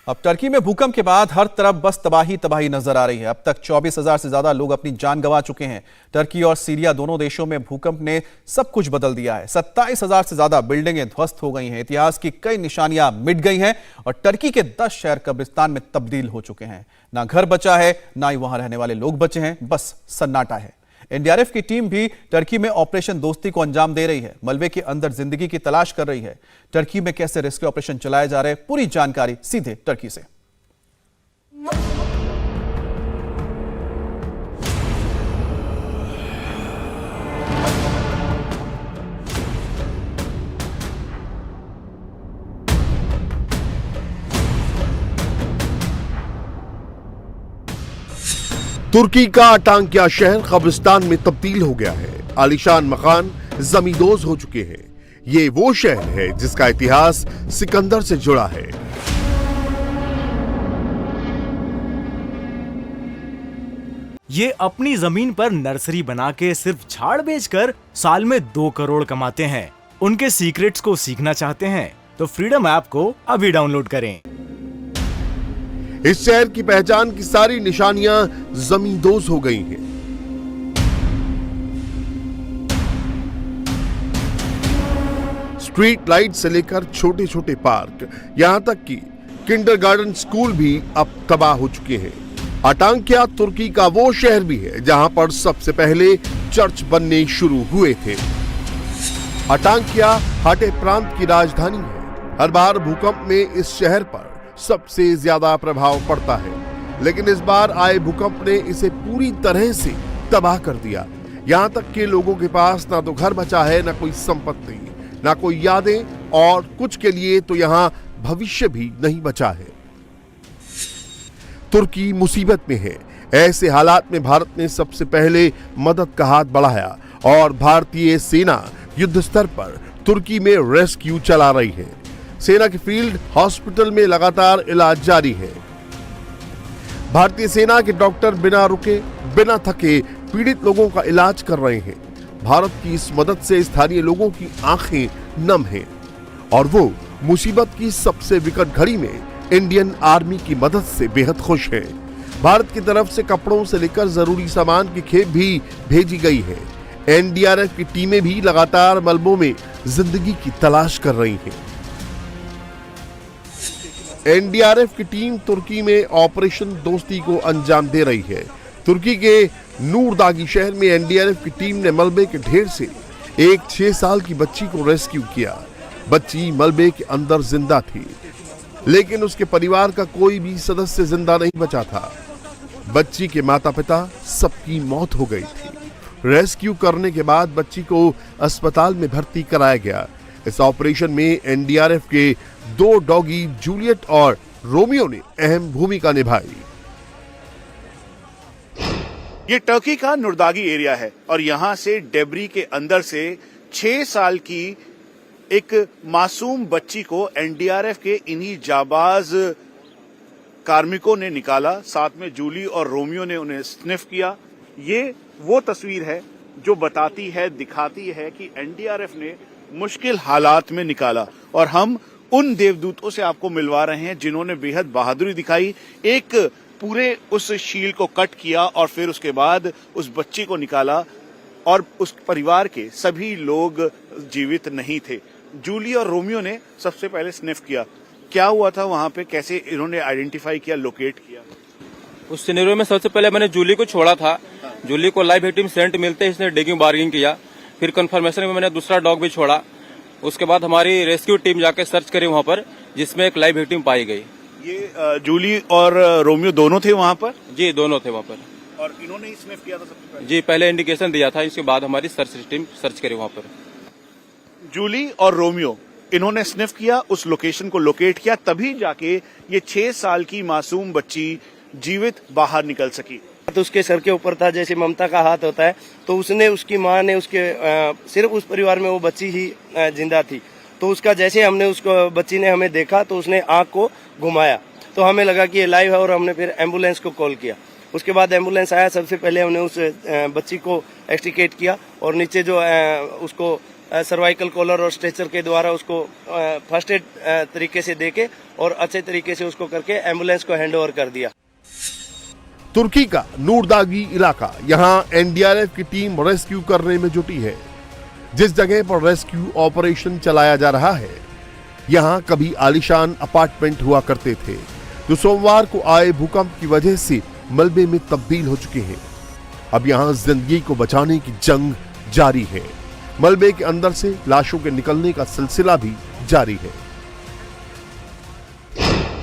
अब टर्की में भूकंप के बाद हर तरफ बस तबाही तबाही नजर आ रही है। अब तक 24,000 से ज्यादा लोग अपनी जान गंवा चुके हैं। टर्की और सीरिया दोनों देशों में भूकंप ने सब कुछ बदल दिया है। 27,000 से ज्यादा बिल्डिंगें ध्वस्त हो गई हैं। इतिहास की कई निशानियां मिट गई हैं और टर्की के 10 शहर कब्रिस्तान में तब्दील हो चुके हैं। ना घर बचा है, ना ही वहां रहने वाले लोग बचे हैं, बस सन्नाटा है। एनडीआरएफ की टीम भी टर्की में ऑपरेशन दोस्ती को अंजाम दे रही है। मलबे के अंदर जिंदगी की तलाश कर रही है। टर्की में कैसे रेस्क्यू ऑपरेशन चलाए जा रहे हैं, पूरी जानकारी सीधे टर्की से। तुर्की का अटांकिया शहर कब्रिस्तान में तब्दील हो गया है। आलीशान मकान जमींदोज हो चुके हैं। ये वो शहर है जिसका इतिहास सिकंदर से जुड़ा है। ये अपनी जमीन पर नर्सरी बना के सिर्फ झाड़ बेचकर साल में 2 करोड़ कमाते हैं। उनके सीक्रेट्स को सीखना चाहते हैं तो फ्रीडम ऐप को अभी डाउनलोड करें। इस शहर की पहचान की सारी निशानियां जमींदोज हो गई हैं। स्ट्रीट लाइट से लेकर छोटे छोटे पार्क, यहां तक कि किंडरगार्टन स्कूल भी अब तबाह हो चुके हैं। अटांकिया तुर्की का वो शहर भी है जहां पर सबसे पहले चर्च बनने शुरू हुए थे। अटांकिया हाटे प्रांत की राजधानी है। हर बार भूकंप में इस शहर पर सबसे ज्यादा प्रभाव पड़ता है, लेकिन इस बार आए भूकंप ने इसे पूरी तरह से तबाह कर दिया। यहां तक कि लोगों के पास ना तो घर बचा है, ना कोई संपत्ति, ना कोई यादें, और कुछ के लिए तो यहां भविष्य भी नहीं बचा है। तुर्की मुसीबत में है। ऐसे हालात में भारत ने सबसे पहले मदद का हाथ बढ़ाया और भारतीय सेना युद्ध स्तर पर तुर्की में रेस्क्यू चला रही है। सेना के फील्ड हॉस्पिटल में लगातार इलाज जारी है। भारतीय सेना के डॉक्टर बिना रुके, बिना थके पीड़ित लोगों का इलाज कर रहे हैं। भारत की इस मदद से स्थानीय लोगों की आंखें नम हैं और वो मुसीबत की सबसे विकट घड़ी में इंडियन आर्मी की मदद से बेहद खुश हैं। भारत की तरफ से कपड़ों से लेकर जरूरी सामान की खेप भी भेजी गई है। एनडीआरएफ की टीमें भी लगातार मलबों में जिंदगी की तलाश कर रही हैं। एनडीआरएफ की टीम तुर्की में ऑपरेशन दोस्ती को अंजाम दे रही है। तुर्की के नूरदागी शहर में एनडीआरएफ की टीम ने मलबे के ढेर से एक 6 साल की बच्ची को रेस्क्यू किया। बच्ची मलबे के अंदर जिंदा थी, लेकिन उसके परिवार का कोई भी सदस्य जिंदा नहीं बचा था। बच्ची के माता पिता सबकी मौत हो गई थी। रेस्क्यू करने के बाद बच्ची को अस्पताल में भर्ती कराया गया। इस ऑपरेशन में एनडीआरएफ के 2 डॉगी जूलियट और रोमियो ने अहम भूमिका निभाई। ये टर्की का नुरदागी एरिया है और यहां से डेब्री के अंदर से 6 साल की एक मासूम बच्ची को एनडीआरएफ के इन्हीं जाबाज कार्मिकों ने निकाला। साथ में जूली और रोमियो ने उन्हें स्निफ किया। ये वो तस्वीर है जो बताती है, दिखाती है कि एनडीआरएफ ने मुश्किल हालात में निकाला। और हम उन देवदूतों से आपको मिलवा रहे हैं जिन्होंने बेहद बहादुरी दिखाई। एक पूरे उस शील को कट किया और फिर उसके बाद उस बच्ची को निकाला और उस परिवार के सभी लोग जीवित नहीं थे। जूली और रोमियो ने सबसे पहले स्निफ किया। क्या हुआ था वहां पे, कैसे इन्होंने आइडेंटिफाई किया, लोकेट किया? उस सिनेरियो में सबसे पहले मैंने जूली को छोड़ा था। जूली को लाइव विक्टिम सेंट मिलते ही इसने डिगिंग बार्गिंग किया। फिर कंफर्मेशन में मैंने दूसरा डॉग भी छोड़ा। उसके बाद हमारी रेस्क्यू टीम जाके सर्च करी वहां पर, जिसमें एक लाइव विक्टिम पाई गई। ये जूली और रोमियो दोनों थे वहां पर? जी, दोनों थे वहां पर। और इन्होंने ही स्निफ किया था सबसे पहले? जी, पहले इंडिकेशन दिया था, इसके बाद हमारी सर्च टीम सर्च करी वहां पर। जूली और रोमियो इन्होंने स्निफ किया, उस लोकेशन को लोकेट किया, तभी जाके ये 6 साल की मासूम बच्ची जीवित बाहर निकल सकी। तो उसके सर के ऊपर था, जैसे ममता का हाथ होता है, तो उसने, उसकी माँ ने, उसके सिर्फ उस परिवार में वो बच्ची ही जिंदा थी। तो उसका जैसे हमने उसको, बच्ची ने हमें देखा तो उसने आंख को घुमाया, तो हमें लगा कि ये लाइव है और हमने फिर एम्बुलेंस को कॉल किया। उसके बाद एम्बुलेंस आया। सबसे पहले हमने उस बच्ची को एक्सट्रिकेट किया और नीचे जो उसको सर्वाइकल कॉलर और स्ट्रेचर के द्वारा उसको फर्स्ट एड तरीके से देके और अच्छे तरीके से उसको करके एम्बुलेंस को हैंड ओवर कर दिया। तुर्की का नूरदागी इलाका, यहाँ एनडीआरएफ की टीम रेस्क्यू करने में जुटी है। जिस जगह पर रेस्क्यू ऑपरेशन चलाया जा रहा है, यहाँ कभी आलीशान अपार्टमेंट हुआ करते थे, जो सोमवार को आए भूकंप की वजह से मलबे में तब्दील हो चुके हैं। अब यहाँ जिंदगी को बचाने की जंग जारी है। मलबे के अंदर से लाशों के निकलने का सिलसिला भी जारी है।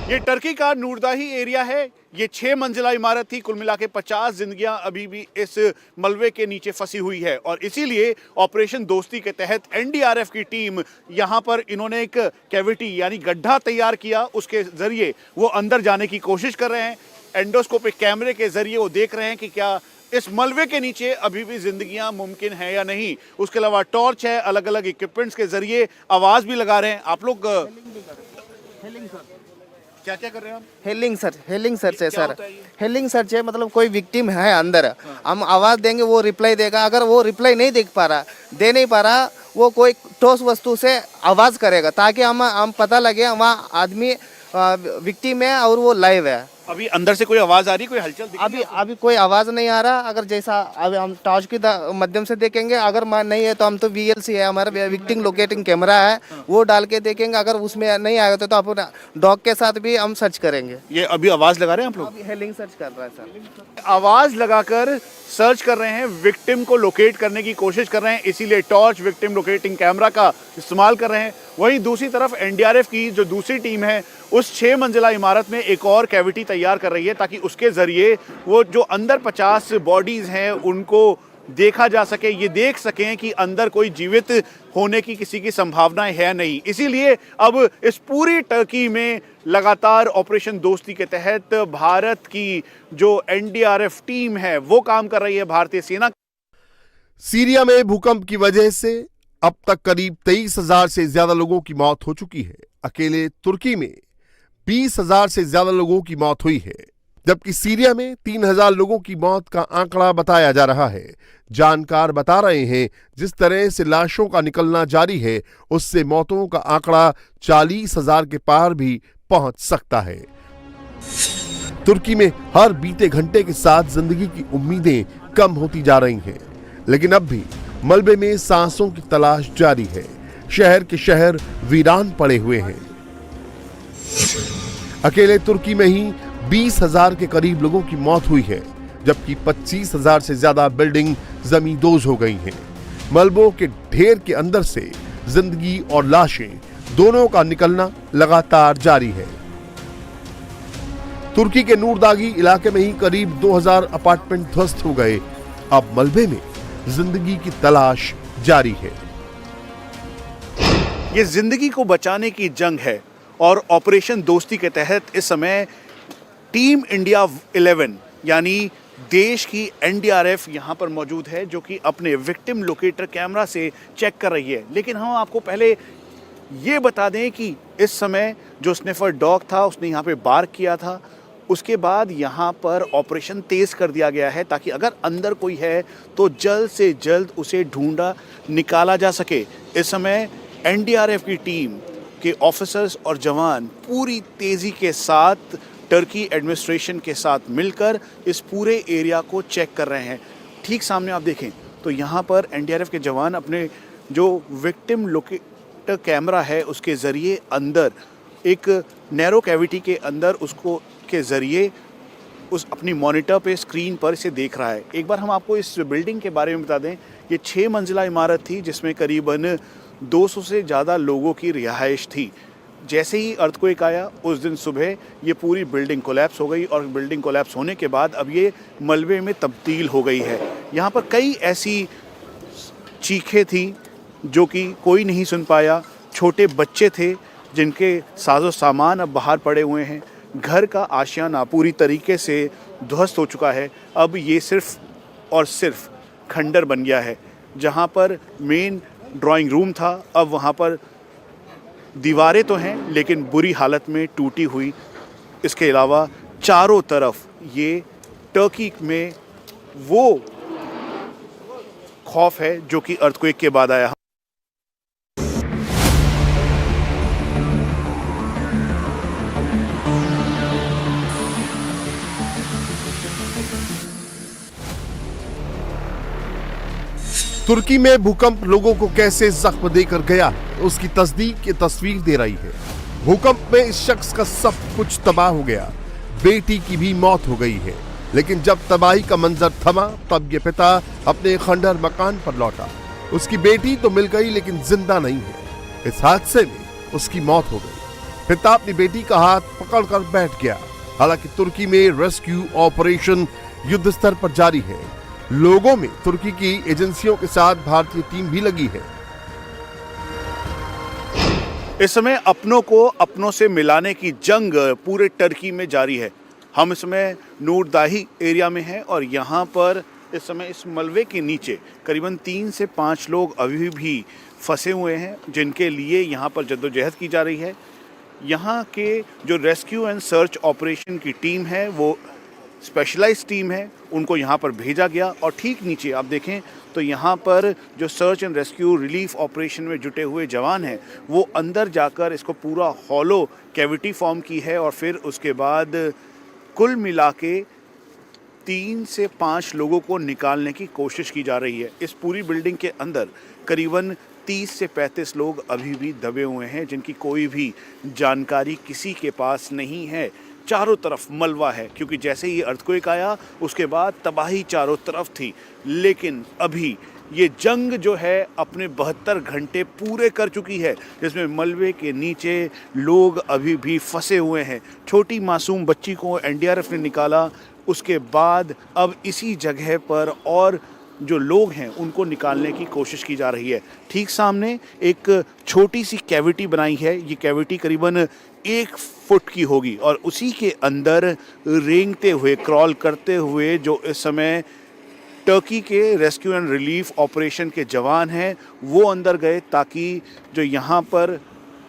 ये टर्की का नूरदाही एरिया है। ये 6 मंजिला इमारत थी। कुल मिला के 50 जिंदगियां अभी भी इस मलबे के नीचे फंसी हुई है और इसीलिए ऑपरेशन दोस्ती के तहत एनडीआरएफ की टीम यहां पर इन्होंने एक कैविटी यानी गड्ढा तैयार किया। उसके जरिए वो अंदर जाने की कोशिश कर रहे हैं। एंडोस्कोपिक कैमरे के जरिए वो देख रहे हैं कि क्या इस मलबे के नीचे अभी भी जिंदगियां मुमकिन है या नहीं। उसके अलावा टॉर्च है, अलग अलग इक्विपमेंट्स के जरिए आवाज भी लगा रहे हैं। आप लोग क्या क्या कर रहे हैं आप? हेलिंग सर्च है सर। हेलिंग सर्च है, मतलब कोई विक्टिम है अंदर, हम आवाज देंगे वो रिप्लाई देगा। अगर वो रिप्लाई नहीं दे नहीं पा रहा वो कोई ठोस वस्तु से आवाज करेगा ताकि हम पता लगे वहाँ आदमी विक्टिम है और वो लाइव है। अभी अंदर से कोई आवाज आ रही, कोई हलचल दिख रही है? अभी कोई आवाज नहीं आ रहा। अगर जैसा अभी हम टॉर्च के माध्यम से देखेंगे, अगर नहीं है तो हम तो VLC है, हमारा विक्टिम लोकेटिंग कैमरा है, वो डाल के देखेंगे। अगर उसमें नहीं आएगा तो अपना डॉग के साथ भी हम सर्च करेंगे। ये अभी आवाज लगा रहे हैं आप लोग? अभी हेलिंग सर्च कर रहा है सर। आवाज लगाकर सर्च कर रहे हैं, विक्टिम को लोकेट करने की कोशिश कर रहे हैं, इसीलिए टॉर्च विक्टिम लोकेटिंग कैमरा का इस्तेमाल कर रहे हैं। वहीं दूसरी तरफ एनडीआरएफ की जो दूसरी टीम है उस 6 मंजिला इमारत में एक और कैविटी तैयार कर रही है ताकि उसके जरिए वो जो अंदर 50 बॉडीज हैं उनको देखा जा सके, ये देख सकें कि अंदर कोई जीवित होने की किसी की संभावनाएं है नहीं। इसीलिए अब इस पूरी टर्की में लगातार ऑपरेशन दोस्ती के तहत भारत की जो एनडीआरएफ टीम है वो काम कर रही है, भारतीय सेना। सीरिया में भूकंप की वजह से अब तक करीब 23,000 से ज्यादा लोगों की मौत हो चुकी है। अकेले तुर्की में 20,000 से ज्यादा लोगों की मौत हुई है, जबकि सीरिया में 3,000 लोगों की मौत का आंकड़ा बताया जा रहा है। जानकार बता रहे हैं जिस तरह से लाशों का निकलना जारी है उससे मौतों का आंकड़ा 40,000 के पार भी पहुंच सकता है। तुर्की में हर बीते घंटे के साथ जिंदगी की उम्मीदें कम होती जा रही हैं, लेकिन अब भी मलबे में सांसों की तलाश जारी है। शहर के शहर वीरान पड़े हुए हैं। अकेले तुर्की में ही 20,000 के करीब लोगों की मौत हुई है, जबकि 25,000 से ज्यादा बिल्डिंग जमींदोज हो गई हैं। मलबों के ढेर के अंदर से जिंदगी और लाशें दोनों का निकलना लगातार जारी है। तुर्की के नूरदागी इलाके में ही करीब 2000 अपार्टमेंट ध्वस्त हो गए। अब मलबे में जिंदगी की तलाश जारी है। ये जिंदगी को बचाने की जंग है और ऑपरेशन दोस्ती के तहत इस समय टीम इंडिया 11 यानी देश की एनडीआरएफ यहाँ पर मौजूद है, जो कि अपने विक्टिम लोकेटर कैमरा से चेक कर रही है। लेकिन हम आपको पहले ये बता दें कि इस समय जो स्निफर डॉग था उसने यहाँ पे बार्क किया था। उसके बाद यहाँ पर ऑपरेशन तेज कर दिया गया है ताकि अगर अंदर कोई है तो जल्द से जल्द उसे ढूंढा निकाला जा सके। इस समय एनडीआरएफ की टीम के ऑफिसर्स और जवान पूरी तेजी के साथ टर्की एडमिनिस्ट्रेशन के साथ मिलकर इस पूरे एरिया को चेक कर रहे हैं। ठीक सामने आप देखें तो यहाँ पर एनडीआरएफ के जवान अपने जो विक्टिम लोकेटर कैमरा है उसके ज़रिए अंदर एक नैरो कैविटी के अंदर उसको के ज़रिए उस अपनी मॉनिटर पे स्क्रीन पर इसे देख रहा है। एक बार हम आपको इस बिल्डिंग के बारे में बता दें। ये 6 मंजिला इमारत थी जिसमें करीबन 200 से ज़्यादा लोगों की रिहाइश थी। जैसे ही अर्थक्वेक आया उस दिन सुबह ये पूरी बिल्डिंग कोलैप्स हो गई और बिल्डिंग कोलैप्स होने के बाद अब ये मलबे में तब्दील हो गई है। यहाँ पर कई ऐसी चीखें थी जो कि कोई नहीं सुन पाया। छोटे बच्चे थे जिनके साजो सामान अब बाहर पड़े हुए हैं। घर का आशियाना पूरी तरीके से ध्वस्त हो चुका है। अब ये सिर्फ और सिर्फ खंडर बन गया है। जहाँ पर मेन ड्राइंग रूम था अब वहाँ पर दीवारें तो हैं लेकिन बुरी हालत में टूटी हुई। इसके अलावा चारों तरफ ये टर्की में वो खौफ है जो कि अर्थक्वेक के बाद आया। तुर्की में भूकंप लोगों को कैसे जख्म देकर गया उसकी तस्दीक की तस्वीर दे रही है। भूकंप में इस शख्स का सब कुछ तबाह हो गया, बेटी की भी मौत हो गई है। लेकिन जब तबाही का मंजर थमा तब ये पिता अपने खंडहर मकान पर लौटा। उसकी बेटी तो मिल गई लेकिन जिंदा नहीं है। इस हादसे में उसकी मौत हो गई। पिता अपनी बेटी का हाथ पकड़कर बैठ गया। हालांकि तुर्की में रेस्क्यू ऑपरेशन युद्ध स्तर पर जारी है। लोगों में तुर्की की एजेंसियों के साथ भारतीय टीम भी लगी है। इस समय अपनों को अपनों से मिलाने की जंग पूरे टर्की में जारी है। हम इस समय नूरदाही एरिया में हैं और यहाँ पर इस समय इस मलबे के नीचे करीबन 3 से 5 लोग अभी भी फंसे हुए हैं, जिनके लिए यहाँ पर जद्दोजहद की जा रही है। यहाँ के जो रेस्क्यू एंड सर्च ऑपरेशन की टीम है वो स्पेशलाइज्ड टीम है, उनको यहाँ पर भेजा गया। और ठीक नीचे आप देखें तो यहाँ पर जो search and rescue relief operation में जुटे हुए जवान हैं वो अंदर जाकर इसको पूरा हॉलो कैविटी फॉर्म की है और फिर उसके बाद कुल मिला के 3 से 5 लोगों को निकालने की कोशिश की जा रही है। इस पूरी बिल्डिंग के अंदर करीबन 30 से 35 लोग अभी भी दबे हुए हैं, जिनकी कोई भी जानकारी किसी के पास नहीं है। चारों तरफ मलबा है, क्योंकि जैसे ही अर्थक्वेक आया उसके बाद तबाही चारों तरफ थी। लेकिन अभी ये जंग जो है अपने 72 घंटे पूरे कर चुकी है, जिसमें मलबे के नीचे लोग अभी भी फंसे हुए हैं। छोटी मासूम बच्ची को एनडीआरएफ ने निकाला, उसके बाद अब इसी जगह पर और जो लोग हैं उनको निकालने की कोशिश की जा रही है। ठीक सामने एक छोटी सी कैविटी बनाई है। ये कैविटी करीबन 1 फुट की होगी और उसी के अंदर रेंगते हुए, क्रॉल करते हुए जो इस समय टर्की के रेस्क्यू एंड रिलीफ ऑपरेशन के जवान हैं वो अंदर गए, ताकि जो यहाँ पर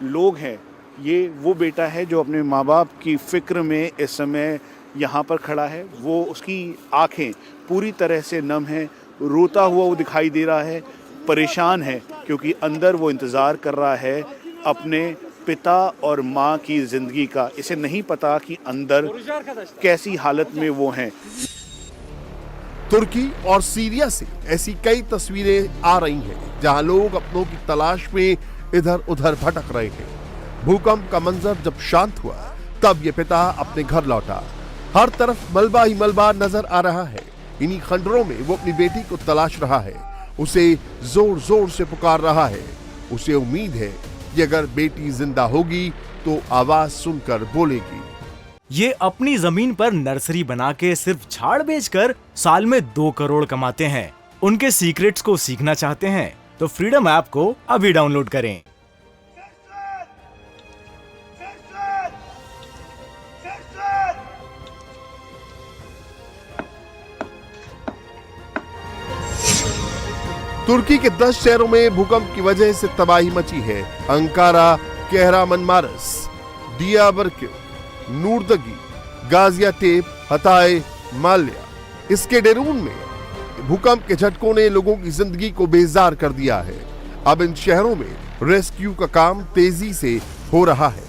लोग हैं, ये वो बेटा है जो अपने माँ बाप की फ़िक्र में इस समय यहाँ पर खड़ा है। वो उसकी आँखें पूरी तरह से नम हैं, रोता हुआ वो दिखाई दे रहा है, परेशान है, क्योंकि अंदर वो इंतज़ार कर रहा है अपने पिता और माँ की ज़िंदगी का। इसे नहीं पता कि अंदर कैसी हालत में वो हैं। तुर्की और सीरिया से ऐसी कई तस्वीरें आ रही हैं जहां लोग अपनों की तलाश में इधर उधर भटक रहे हैं। भूकंप का मंजर जब शांत हुआ तब ये पिता अपने घर लौटा। हर तरफ मलबा ही मलबा नजर आ रहा है। इन्हीं खंडरों में वो अपनी बेटी को तलाश रहा है, उसे जोर जोर से पुकार रहा है। उसे उम्मीद है कि अगर बेटी जिंदा होगी तो आवाज सुनकर बोलेगी। ये अपनी जमीन पर नर्सरी बना के सिर्फ झाड़ बेचकर साल में 2 करोड़ कमाते हैं। उनके सीक्रेट्स को सीखना चाहते हैं तो फ्रीडम ऐप को अभी डाउनलोड करें। तुर्की के 10 शहरों में भूकंप की वजह से तबाही मची है। अंकारा, कहरामनमारस, डियाबरक्यू, नूरदगी, गाजियाटेप, हताय, माल्या। इसके डेरून में भूकंप के झटकों ने लोगों की जिंदगी को बेजार कर दिया है। अब इन शहरों में रेस्क्यू का काम तेजी से हो रहा है।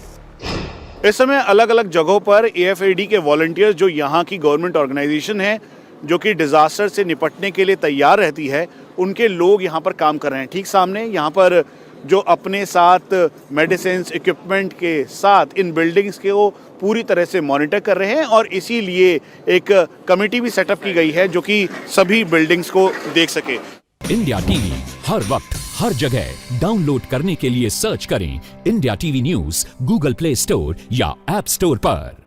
इस समय अलग अलग जगहों पर AFAD के वॉलंटियर्स, जो यहाँ की गवर्नमेंट ऑर्गेनाइजेशन है जो कि डिजास्टर से निपटने के लिए तैयार रहती है, उनके लोग यहाँ पर काम कर रहे हैं। ठीक सामने यहाँ पर जो अपने साथ मेडिसिन इक्विपमेंट के साथ इन बिल्डिंग्स के वो पूरी तरह से मॉनिटर कर रहे हैं और इसीलिए एक कमेटी भी सेटअप की गई है जो कि सभी बिल्डिंग्स को देख सके। इंडिया टीवी हर वक्त हर जगह डाउनलोड करने के लिए सर्च करें India TV news Google play store या ऐप स्टोर पर।